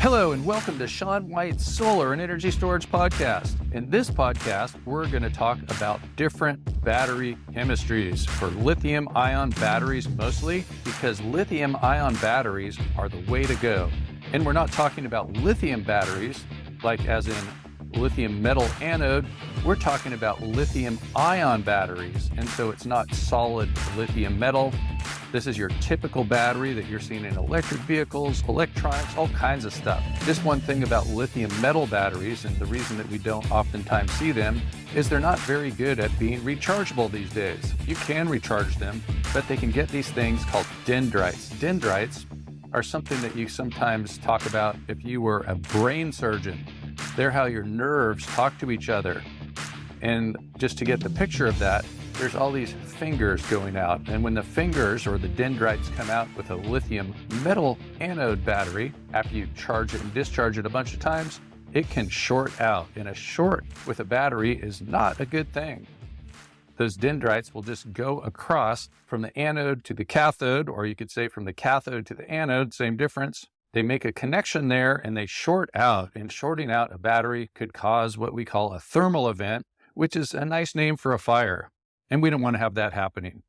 Hello and welcome to Sean White's Solar and Energy Storage Podcast. In this podcast, we're going to talk about different battery chemistries for lithium-ion batteries mostly, because lithium-ion batteries are the way to go. And we're not talking about lithium batteries, like as in lithium metal anode. We're talking about lithium-ion batteries. And so it's not solid lithium metal. This is your typical battery that you're seeing in electric vehicles, electronics, all kinds of stuff. Just one thing about lithium metal batteries, and the reason that we don't oftentimes see them, is they're not very good at being rechargeable these days. You can recharge them, but they can get these things called dendrites. Dendrites are something that you sometimes talk about if you were a brain surgeon. They're how your nerves talk to each other. And just to get the picture of that, there's all these fingers going out. And when the fingers or the dendrites come out with a lithium metal anode battery, after you charge it and discharge it a bunch of times, it can short out. And a short with a battery is not a good thing. Those dendrites will just go across from the anode to the cathode, or you could say from the cathode to the anode, same difference. They make a connection there and they short out. And shorting out a battery could cause what we call a thermal event, which is a nice name for a fire. And we don't want to have that happening.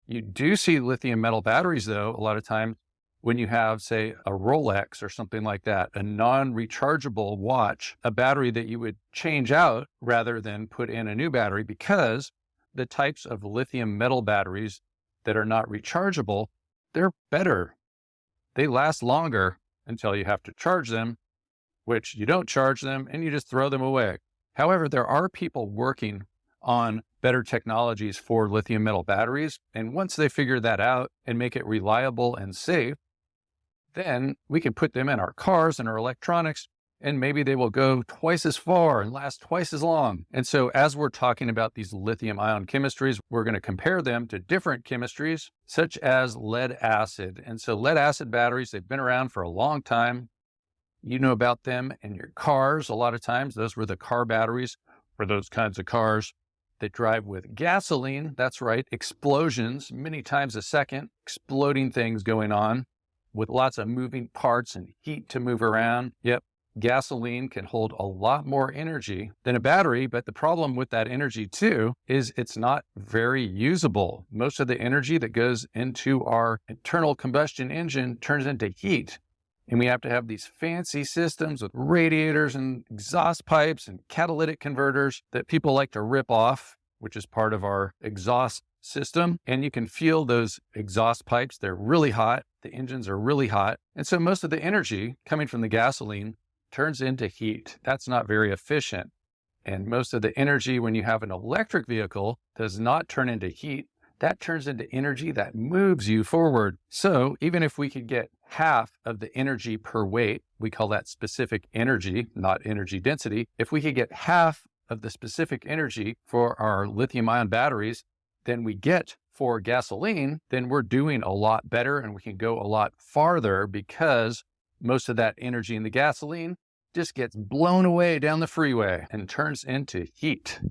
You do see lithium metal batteries, though, a lot of times when you have, say, a Rolex or something like that, a non-rechargeable watch, a battery that you would change out rather than put in a new battery, because the types of lithium metal batteries that are not rechargeable, they're better. They last longer until you have to charge them, which you don't charge them and you just throw them away. However, there are people working on better technologies for lithium metal batteries. And once they figure that out and make it reliable and safe, then we can put them in our cars and our electronics, and maybe they will go twice as far and last twice as long. And so as we're talking about these lithium-ion chemistries, we're going to compare them to different chemistries, such as lead acid. And so lead acid batteries, they've been around for a long time. You know about them in your cars. A lot of times, those were the car batteries for those kinds of cars that drive with gasoline. That's right, explosions many times a second, exploding things going on with lots of moving parts and heat to move around. Yep, gasoline can hold a lot more energy than a battery, but the problem with that energy too is it's not very usable. Most of the energy that goes into our internal combustion engine turns into heat. And we have to have these fancy systems with radiators and exhaust pipes and catalytic converters that people like to rip off, which is part of our exhaust system. And you can feel those exhaust pipes. They're really hot. The engines are really hot. And so most of the energy coming from the gasoline turns into heat. That's not very efficient. And most of the energy when you have an electric vehicle does not turn into heat. That turns into energy that moves you forward. So even if we could get half of the energy per weight, we call that specific energy, not energy density. If we could get half of the specific energy for our lithium-ion batteries than we get for gasoline, then we're doing a lot better and we can go a lot farther, because most of that energy in the gasoline just gets blown away down the freeway and turns into heat.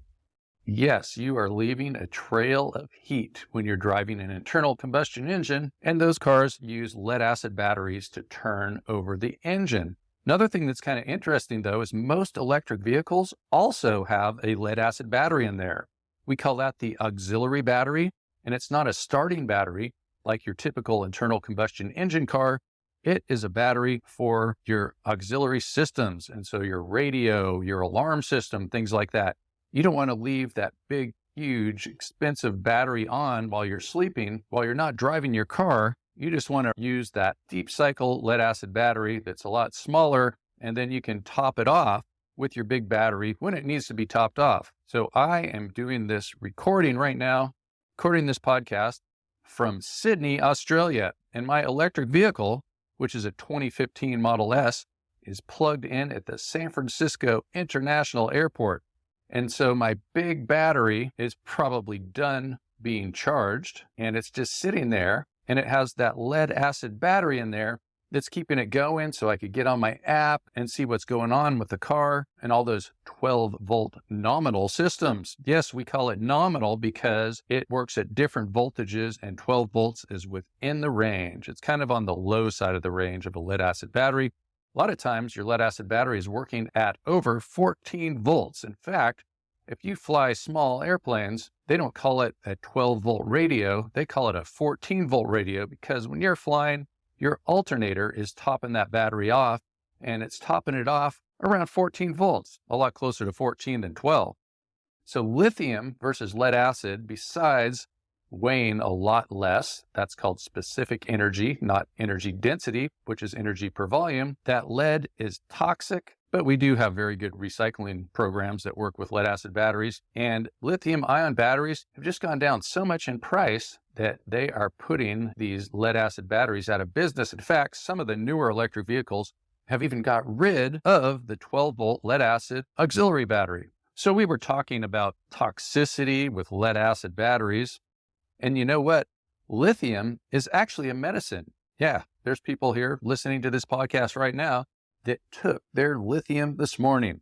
Yes, you are leaving a trail of heat when you're driving an internal combustion engine, and those cars use lead acid batteries to turn over the engine. Another thing that's kind of interesting, though, is most electric vehicles also have a lead acid battery in there. We call that the auxiliary battery, and it's not a starting battery like your typical internal combustion engine car. It is a battery for your auxiliary systems, and so your radio, your alarm system, things like that. You don't want to leave that big, huge, expensive battery on while you're sleeping, while you're not driving your car. You just want to use that deep cycle lead acid battery that's a lot smaller, and then you can top it off with your big battery when it needs to be topped off. So I am doing this recording right now, recording this podcast from Sydney, Australia, and my electric vehicle, which is a 2015 Model S, is plugged in at the San Francisco International Airport. And so my big battery is probably done being charged, and it's just sitting there, and it has that lead acid battery in there that's keeping it going, so I could get on my app and see what's going on with the car and all those 12-volt nominal systems. Yes, we call it nominal because it works at different voltages, and 12 volts is within the range. It's kind of on the low side of the range of a lead acid battery. A lot of times your lead acid battery is working at over 14 volts. In fact, if you fly small airplanes, they don't call it a 12-volt radio. They call it a 14-volt radio because when you're flying, your alternator is topping that battery off, and it's topping it off around 14 volts, a lot closer to 14 than 12. So lithium versus lead acid, besides weighing a lot less, that's called specific energy, not energy density, which is energy per volume, that lead is toxic, but we do have very good recycling programs that work with lead acid batteries. And lithium-ion batteries have just gone down so much in price that they are putting these lead acid batteries out of business. In fact, some of the newer electric vehicles have even got rid of the 12-volt lead acid auxiliary battery. So we were talking about toxicity with lead acid batteries. And you know what? Lithium is actually a medicine. Yeah, there's people here listening to this podcast right now that took their lithium this morning.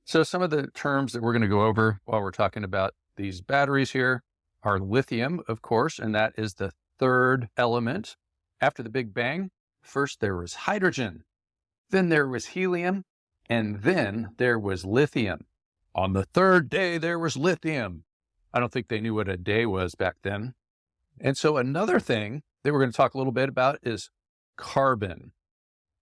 So some of the terms that we're going to go over while we're talking about these batteries here are lithium, of course, and that is the third element. After the Big Bang, first there was hydrogen, then there was helium, and then there was lithium. On the third day, there was lithium. I don't think they knew what a day was back then. And so another thing that we're going to talk a little bit about is carbon.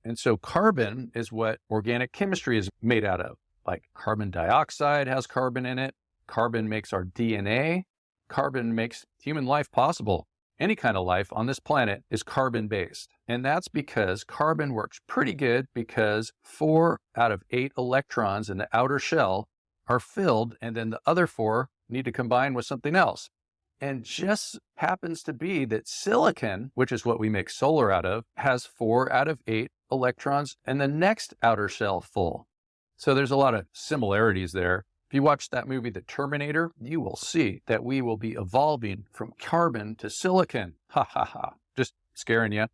And so carbon is what organic chemistry is made out of. Like carbon dioxide has carbon in it. Carbon makes our DNA. Carbon makes human life possible. Any kind of life on this planet is carbon-based. And that's because carbon works pretty good because 4 out of 8 electrons in the outer shell are filled, and then the other 4 need to combine with something else. And just happens to be that silicon, which is what we make solar out of, has 4 out of 8 electrons and the next outer shell full. So there's a lot of similarities there. If you watch that movie, The Terminator, you will see that we will be evolving from carbon to silicon. Ha ha ha. Just scaring you.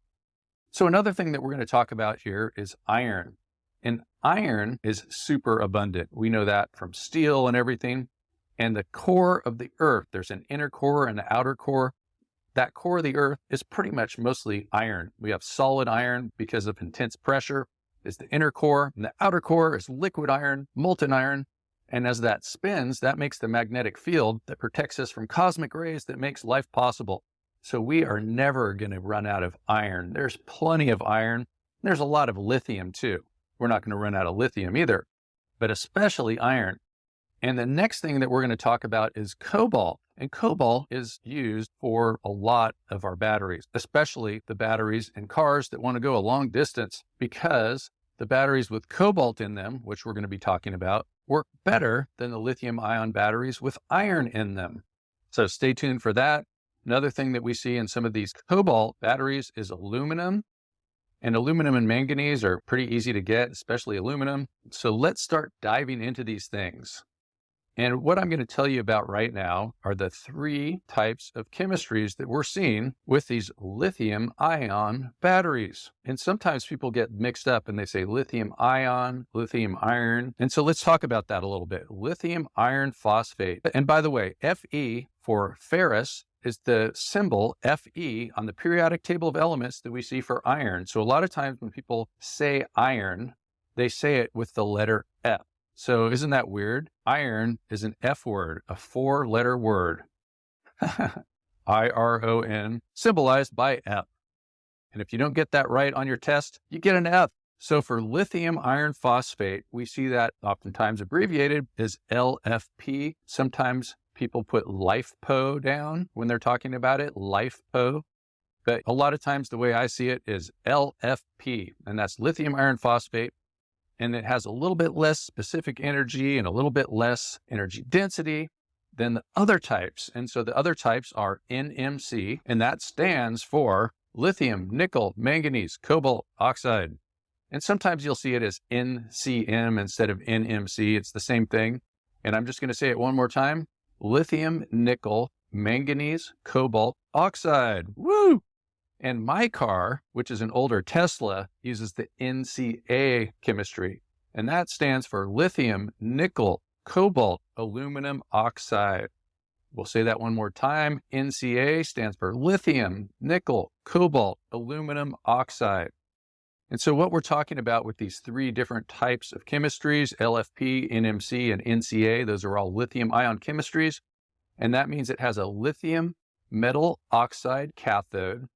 So another thing that we're going to talk about here is iron. And iron is super abundant. We know that from steel and everything. And the core of the earth, there's an inner core and an outer core. That core of the earth is pretty much mostly iron. We have solid iron because of intense pressure is the inner core, and the outer core is liquid iron, molten iron. And as that spins, that makes the magnetic field that protects us from cosmic rays that makes life possible. So we are never going to run out of iron. There's plenty of iron. There's a lot of lithium too. We're not going to run out of lithium either, but especially iron. And the next thing that we're going to talk about is cobalt. And cobalt is used for a lot of our batteries, especially the batteries in cars that want to go a long distance, because the batteries with cobalt in them, which we're going to be talking about, work better than the lithium-ion batteries with iron in them. So stay tuned for that. Another thing that we see in some of these cobalt batteries is aluminum. And aluminum and manganese are pretty easy to get, especially aluminum. So let's start diving into these things. And what I'm going to tell you about right now are the 3 types of chemistries that we're seeing with these lithium-ion batteries. And sometimes people get mixed up and they say lithium-ion, lithium-iron. And so let's talk about that a little bit. Lithium iron phosphate. And by the way, Fe for ferrous is the symbol Fe on the periodic table of elements that we see for iron. So a lot of times when people say iron, they say it with the letter F. So isn't that weird? Iron is an F word, a 4-letter word. I-R-O-N, symbolized by F. And if you don't get that right on your test, you get an F. So for lithium iron phosphate, we see that oftentimes abbreviated as LFP. Sometimes people put LiFePo down when they're talking about it, LiFePo. But a lot of times the way I see it is LFP, and that's lithium iron phosphate. And it has a little bit less specific energy and a little bit less energy density than the other types. And so the other types are NMC, and that stands for lithium, nickel, manganese, cobalt, oxide. And sometimes you'll see it as NCM instead of NMC. It's the same thing. And I'm just going to say it one more time. Lithium, nickel, manganese, cobalt, oxide. Woo! And my car, which is an older Tesla, uses the NCA chemistry. And that stands for lithium, nickel, cobalt, aluminum oxide. We'll say that one more time. NCA stands for lithium, nickel, cobalt, aluminum oxide. And so what we're talking about with these three different types of chemistries, LFP, NMC, and NCA, those are all lithium-ion chemistries. And that means it has a lithium metal oxide cathode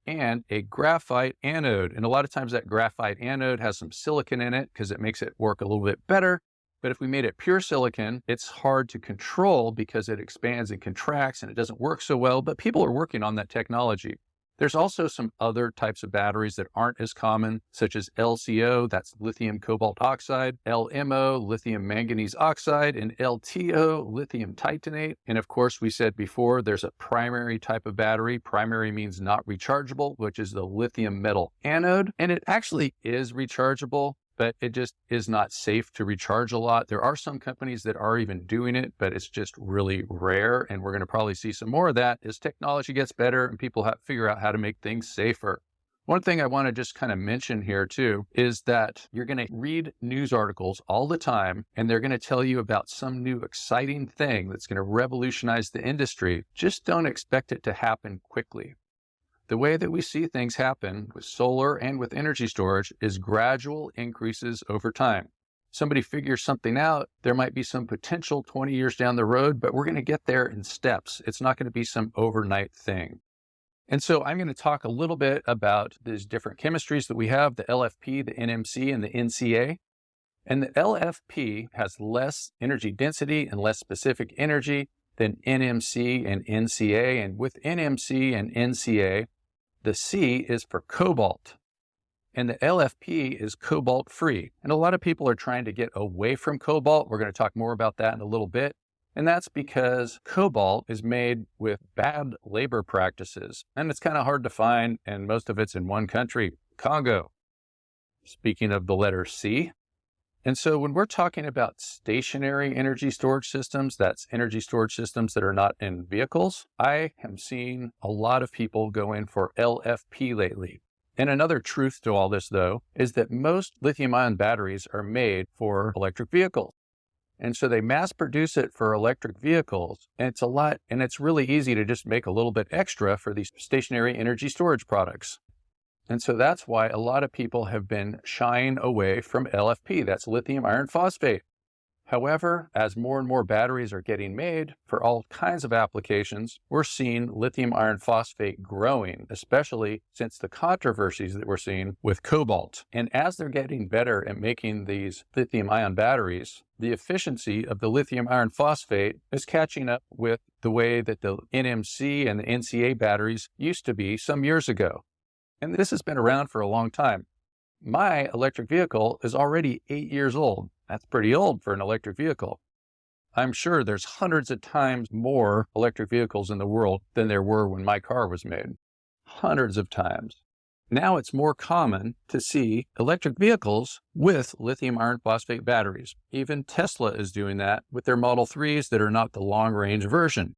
and a graphite anode. And a lot of times that graphite anode has some silicon in it because it makes it work a little bit better. But if we made it pure silicon, it's hard to control because it expands and contracts and it doesn't work so well, but people are working on that technology. There's also some other types of batteries that aren't as common, such as LCO, that's lithium cobalt oxide, LMO, lithium manganese oxide, and LTO, lithium titanate. And of course, we said before, there's a primary type of battery. Primary means not rechargeable, which is the lithium metal anode. And it actually is rechargeable, but it just is not safe to recharge a lot. There are some companies that are even doing it, but it's just really rare. And we're going to probably see some more of that as technology gets better and people have to figure out how to make things safer. One thing I want to just kind of mention here too is that you're going to read news articles all the time, and they're going to tell you about some new exciting thing that's going to revolutionize the industry. Just don't expect it to happen quickly. The way that we see things happen with solar and with energy storage is gradual increases over time. Somebody figures something out, there might be some potential 20 years down the road, but we're going to get there in steps. It's not going to be some overnight thing. And so I'm going to talk a little bit about these different chemistries that we have, the LFP, the NMC, and the NCA. And the LFP has less energy density and less specific energy than NMC and NCA. And with NMC and NCA, the C is for cobalt, and the LFP is cobalt free. And a lot of people are trying to get away from cobalt. We're going to talk more about that in a little bit. And that's because cobalt is made with bad labor practices, and it's kind of hard to find, and most of it's in one country, Congo. Speaking of the letter C. And so when we're talking about stationary energy storage systems, that's energy storage systems that are not in vehicles, I am seeing a lot of people go in for LFP lately. And another truth to all this, though, is that most lithium-ion batteries are made for electric vehicles. And so they mass produce it for electric vehicles, and it's really easy to just make a little bit extra for these stationary energy storage products. And so that's why a lot of people have been shying away from LFP, that's lithium iron phosphate. However, as more and more batteries are getting made for all kinds of applications, we're seeing lithium iron phosphate growing, especially since the controversies that we're seeing with cobalt. And as they're getting better at making these lithium ion batteries, the efficiency of the lithium iron phosphate is catching up with the way that the NMC and the NCA batteries used to be some years ago. And this has been around for a long time. My electric vehicle is already 8 years old. That's pretty old for an electric vehicle. I'm sure there's hundreds of times more electric vehicles in the world than there were when my car was made. Hundreds of times. Now it's more common to see electric vehicles with lithium iron phosphate batteries. Even Tesla is doing that with their Model 3s that are not the long-range version.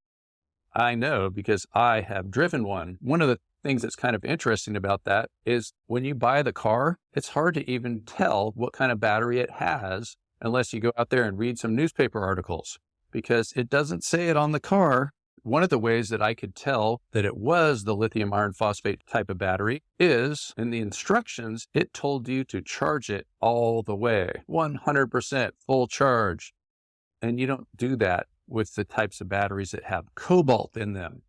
I know because I have driven one. One of the things that's kind of interesting about that is when you buy the car, it's hard to even tell what kind of battery it has unless you go out there and read some newspaper articles, because it doesn't say it on the car. One of the ways that I could tell that it was the lithium iron phosphate type of battery is in the instructions, it told you to charge it all the way, 100% full charge. And you don't do that with the types of batteries that have cobalt in them.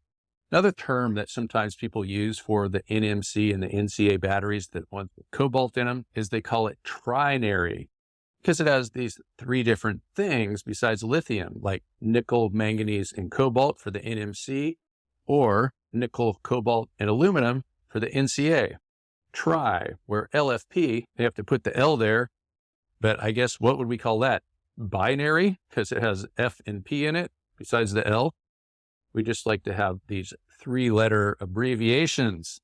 Another term that sometimes people use for the NMC and the NCA batteries that want cobalt in them is they call it trinary, because it has these three different things besides lithium, like nickel, manganese, and cobalt for the NMC, or nickel, cobalt, and aluminum for the NCA. Tri, where LFP, they have to put the L there, but I guess what would we call that? Binary, because it has F and P in it besides the L. We just like to have these three-letter abbreviations.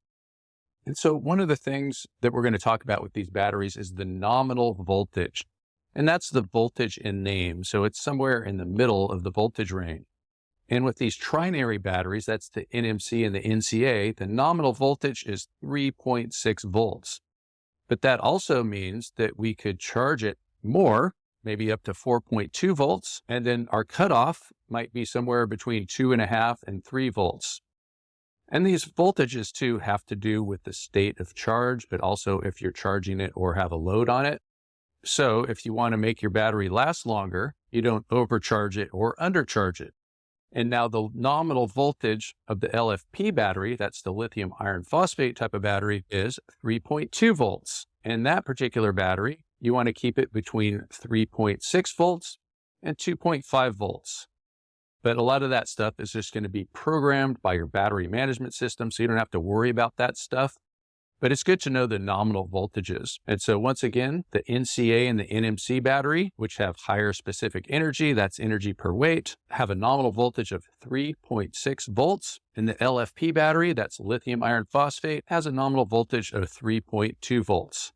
And so one of the things that we're going to talk about with these batteries is the nominal voltage. And that's the voltage in name. So it's somewhere in the middle of the voltage range. And with these trinary batteries, that's the NMC and the NCA, the nominal voltage is 3.6 volts. But that also means that we could charge it more, maybe up to 4.2 volts. And then our cutoff might be somewhere between 2.5 and 3 volts. And these voltages too have to do with the state of charge, but also if you're charging it or have a load on it. So if you want to make your battery last longer, you don't overcharge it or undercharge it. And now the nominal voltage of the LFP battery, that's the lithium iron phosphate type of battery, is 3.2 volts. And that particular battery, you want to keep it between 3.6 volts and 2.5 volts. But a lot of that stuff is just going to be programmed by your battery management system, so you don't have to worry about that stuff. But it's good to know the nominal voltages. And so once again, the NCA and the NMC battery, which have higher specific energy, that's energy per weight, have a nominal voltage of 3.6 volts. And the LFP battery, that's lithium iron phosphate, has a nominal voltage of 3.2 volts.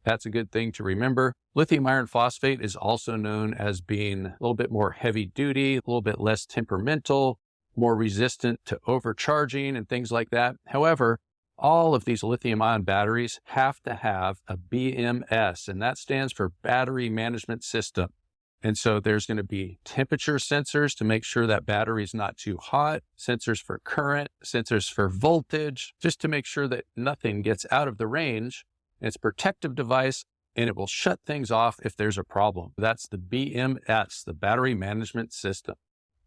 That's a good thing to remember. Lithium iron phosphate is also known as being a little bit more heavy duty, a little bit less temperamental, more resistant to overcharging and things like that. However, all of these lithium-ion batteries have to have a BMS, and that stands for Battery Management System. And so there's going to be temperature sensors to make sure that battery is not too hot, sensors for current, sensors for voltage, just to make sure that nothing gets out of the range. It's a protective device, and it will shut things off if there's a problem. That's the BMS, the Battery Management System.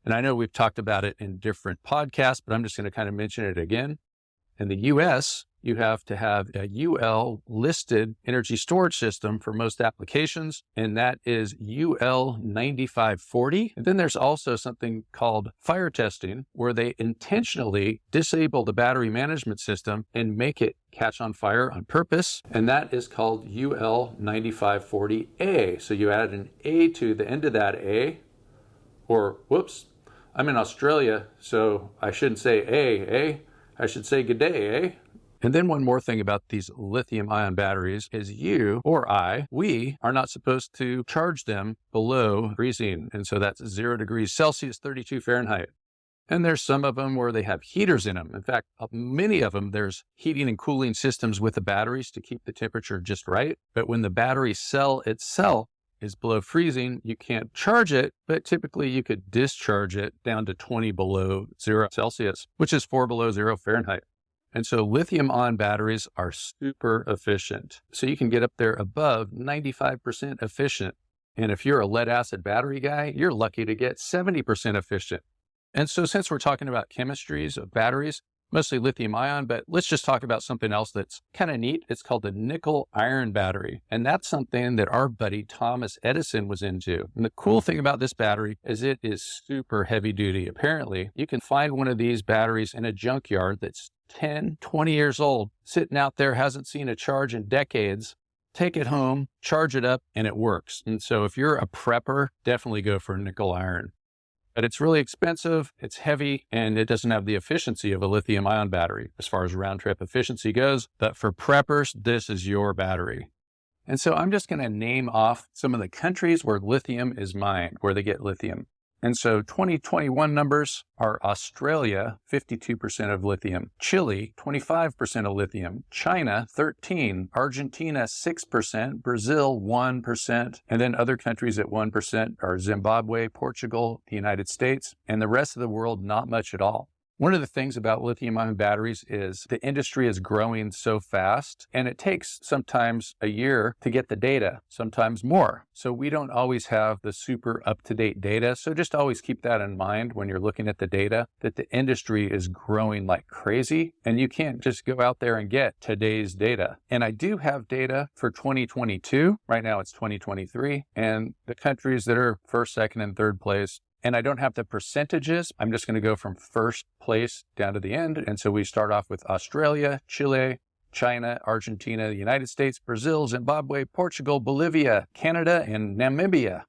And I know we've talked about it in different podcasts, but I'm just going to kind of mention it again. In the US, you have to have a UL listed energy storage system for most applications, and that is UL 9540. And then there's also something called fire testing, where they intentionally disable the battery management system and make it catch on fire on purpose, and that is called UL 9540A. So you add an A to the end of that A, or whoops, I'm in Australia, so I shouldn't say A, eh? I should say good day, eh? And then one more thing about these lithium-ion batteries is you or we are not supposed to charge them below freezing. And so that's 0 degrees Celsius, 32 Fahrenheit. And there's some of them where they have heaters in them. In fact, many of them, there's heating and cooling systems with the batteries to keep the temperature just right. But when the battery cell itself is below freezing, you can't charge it, but typically you could discharge it down to 20 below 0 Celsius, which is 4 below 0 Fahrenheit. And so lithium-ion batteries are super efficient. So you can get up there above 95% efficient. And if you're a lead acid battery guy, you're lucky to get 70% efficient. And so since we're talking about chemistries of batteries, mostly lithium-ion, but let's just talk about something else that's kind of neat. It's called the nickel-iron battery. And that's something that our buddy Thomas Edison was into. And the cool thing about this battery is it is super heavy duty. Apparently, you can find one of these batteries in a junkyard that's 10, 20 years old, sitting out there, hasn't seen a charge in decades. Take it home, charge it up, and it works. And so if you're a prepper, definitely go for nickel-iron. But it's really expensive, it's heavy, and it doesn't have the efficiency of a lithium-ion battery as far as round-trip efficiency goes. But for preppers, this is your battery. And so I'm just going to name off some of the countries where lithium is mined, where they get lithium. And so 2021 numbers are Australia, 52% of lithium, Chile, 25% of lithium, China, 13%, Argentina, 6%, Brazil, 1%, and then other countries at 1% are Zimbabwe, Portugal, the United States, and the rest of the world, not much at all. One of the things about lithium-ion batteries is the industry is growing so fast, and it takes sometimes a year to get the data, sometimes more. So we don't always have the super up-to-date data. So just always keep that in mind when you're looking at the data, that the industry is growing like crazy, and you can't just go out there and get today's data. And I do have data for 2022. Right now it's 2023, and the countries that are first, second, and third place. And I don't have the percentages. I'm just going to go from first place down to the end. And so we start off with Australia, Chile, China, Argentina, the United States, Brazil, Zimbabwe, Portugal, Bolivia, Canada, and Namibia.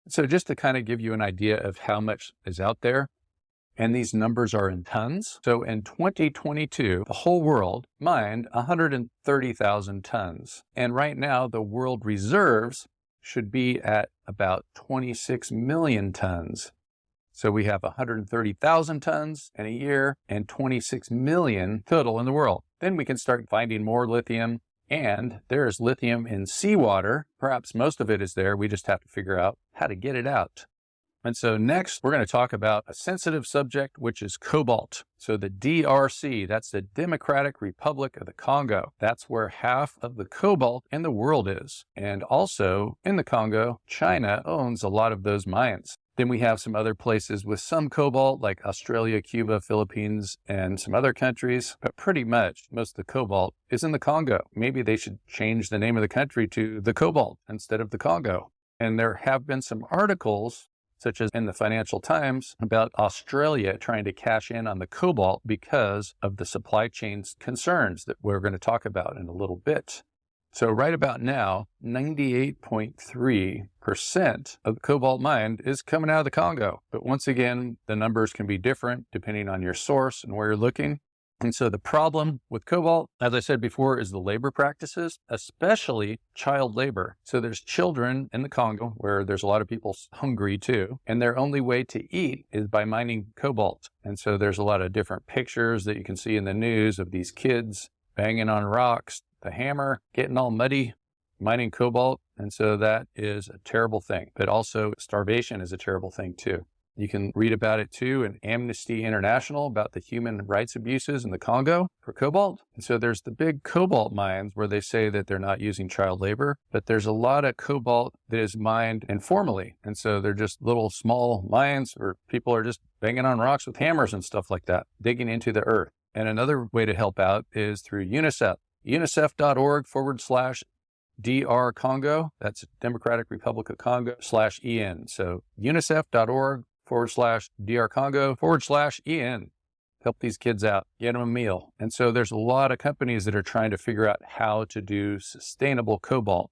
So just to kind of give you an idea of how much is out there, and these numbers are in tons. So in 2022, the whole world mined 130,000 tons. And right now, the world reserves should be at about 26 million tons. So we have 130,000 tons in a year and 26 million total in the world. Then we can start finding more lithium, and there is lithium in seawater. Perhaps most of it is there. We just have to figure out how to get it out. And so next, we're going to talk about a sensitive subject, which is cobalt. So the DRC, that's the Democratic Republic of the Congo. That's where half of the cobalt in the world is. And also in the Congo, China owns a lot of those mines. Then we have some other places with some cobalt, like Australia, Cuba, Philippines, and some other countries. But pretty much most of the cobalt is in the Congo. Maybe they should change the name of the country to the Cobalt instead of the Congo. And there have been some articles, such as in the Financial Times, about Australia trying to cash in on the cobalt because of the supply chain concerns that we're going to talk about in a little bit. So right about now, 98.3% of the cobalt mined is coming out of the Congo. But once again, the numbers can be different depending on your source and where you're looking. And so the problem with cobalt, as I said before, is the labor practices, especially child labor. So there's children in the Congo where there's a lot of people hungry too, and their only way to eat is by mining cobalt. And so there's a lot of different pictures that you can see in the news of these kids banging on rocks, the hammer, getting all muddy, mining cobalt. And so that is a terrible thing. But also starvation is a terrible thing too. You can read about it too in Amnesty International about the human rights abuses in the Congo for cobalt. And so there's the big cobalt mines where they say that they're not using child labor, but there's a lot of cobalt that is mined informally. And so they're just little small mines where people are just banging on rocks with hammers and stuff like that, digging into the earth. And another way to help out is through UNICEF, unicef.org/DR Congo. That's Democratic Republic of Congo /EN. So unicef.org/DR Congo/EN. Help these kids out, get them a meal. And so there's a lot of companies that are trying to figure out how to do sustainable cobalt.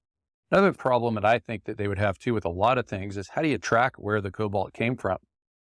Another problem that I think that they would have too with a lot of things is how do you track where the cobalt came from?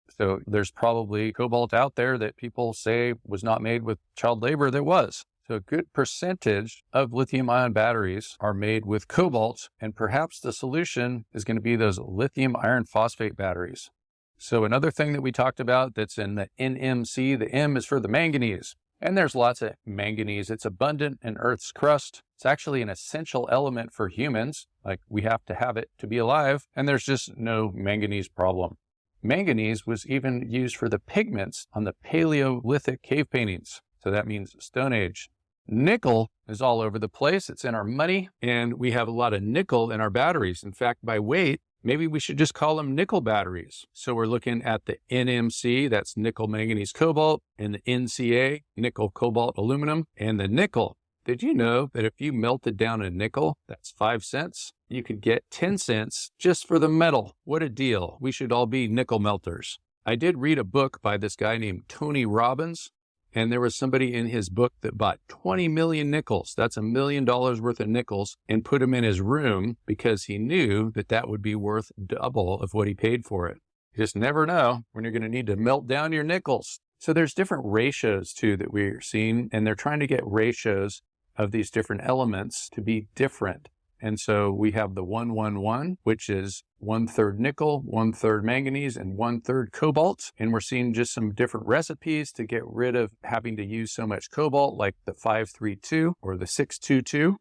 So there's probably cobalt out there that people say was not made with child labor that was. So a good percentage of lithium-ion batteries are made with cobalt, and perhaps the solution is going to be those lithium iron phosphate batteries. So another thing that we talked about that's in the NMC, the M is for the manganese. And there's lots of manganese. It's abundant in Earth's crust. It's actually an essential element for humans. Like we have to have it to be alive, and there's just no manganese problem. Manganese was even used for the pigments on the Paleolithic cave paintings. So that means Stone Age. Nickel is all over the place. It's in our money, and we have a lot of nickel in our batteries. In fact, by weight, maybe we should just call them nickel batteries. So we're looking at the NMC, that's nickel, manganese, cobalt, and the NCA, nickel, cobalt, aluminum, and the nickel. Did you know that if you melted down a nickel, that's 5 cents, you could get 10 cents just for the metal? What a deal. We should all be nickel melters. I did read a book by this guy named Tony Robbins, and there was somebody in his book that bought 20 million nickels. That's $1 million worth of nickels, and put them in his room because he knew that that would be worth double of what he paid for it. You just never know when you're going to need to melt down your nickels. So there's different ratios too that we're seeing, and they're trying to get ratios of these different elements to be different. And so we have the 1-1-1, which is 1/3 nickel, 1/3 manganese, and 1/3 cobalt. And we're seeing just some different recipes to get rid of having to use so much cobalt, like the 532 or the 622.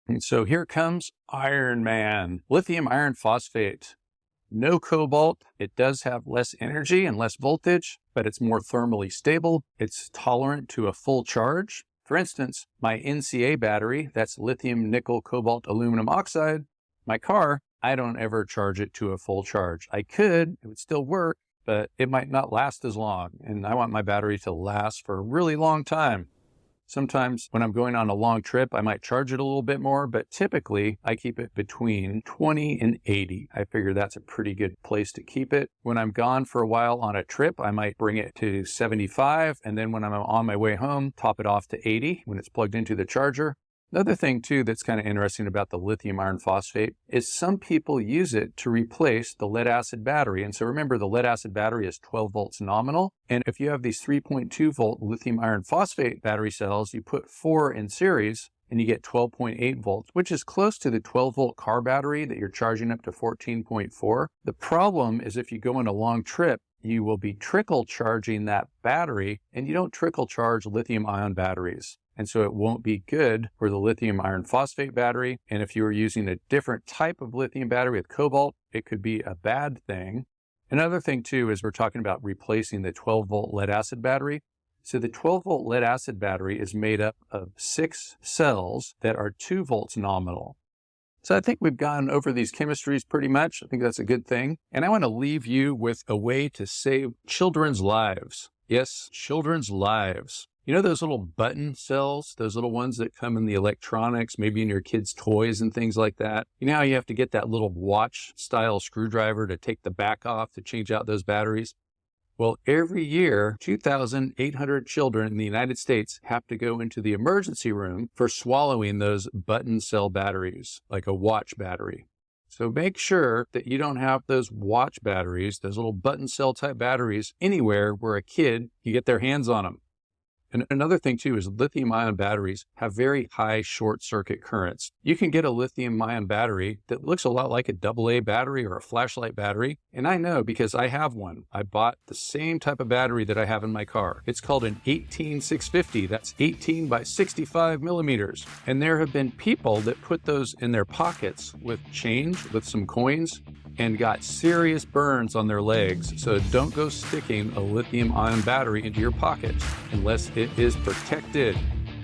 And so here comes Iron Man, lithium iron phosphate. No cobalt. It does have less energy and less voltage, but it's more thermally stable. It's tolerant to a full charge. For instance, my NCA battery, that's lithium, nickel, cobalt, aluminum oxide, my car, I don't ever charge it to a full charge. I could, it would still work, but it might not last as long. And I want my battery to last for a really long time. Sometimes when I'm going on a long trip, I might charge it a little bit more, but typically I keep it between 20 and 80. I figure that's a pretty good place to keep it. When I'm gone for a while on a trip, I might bring it to 75, and then when I'm on my way home, top it off to 80 when it's plugged into the charger. Another thing too that's kind of interesting about the lithium iron phosphate is some people use it to replace the lead acid battery. And so remember, the lead acid battery is 12 volts nominal. And if you have these 3.2 volt lithium iron phosphate battery cells, you put 4 in series and you get 12.8 volts, which is close to the 12 volt car battery that you're charging up to 14.4. The problem is if you go on a long trip, you will be trickle charging that battery, and you don't trickle charge lithium ion batteries. And so it won't be good for the lithium iron phosphate battery. And if you were using a different type of lithium battery with cobalt, it could be a bad thing. Another thing too is we're talking about replacing the 12-volt lead acid battery. So the 12-volt lead acid battery is made up of 6 cells that are 2 volts nominal. So I think we've gone over these chemistries pretty much. I think that's a good thing. And I want to leave you with a way to save children's lives. Yes, children's lives. You know those little button cells, those little ones that come in the electronics, maybe in your kids' toys and things like that? You know how you have to get that little watch-style screwdriver to take the back off to change out those batteries? Well, every year, 2,800 children in the United States have to go into the emergency room for swallowing those button cell batteries, like a watch battery. So make sure that you don't have those watch batteries, those little button cell type batteries, anywhere where a kid can get their hands on them. And another thing too is lithium-ion batteries have very high short circuit currents. You can get a lithium-ion battery that looks a lot like a AA battery or a flashlight battery. And I know because I have one. I bought the same type of battery that I have in my car. It's called an 18650. That's 18 by 65 millimeters. And there have been people that put those in their pockets with change, with some coins, and got serious burns on their legs. So don't go sticking a lithium-ion battery into your pocket unless it is protected.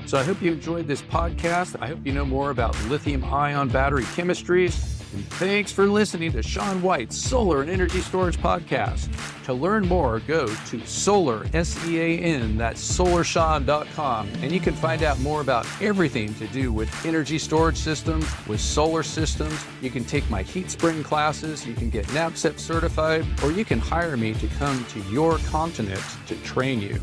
So I hope you enjoyed this podcast. I hope you know more about lithium-ion battery chemistries. And thanks for listening to Sean White's Solar and Energy Storage Podcast. To learn more, go to Solar, S-E-A-N, that's SolarSean.com, and you can find out more about everything to do with energy storage systems, with solar systems. You can take my heat spring classes, you can get NABCEP certified, or you can hire me to come to your continent to train you.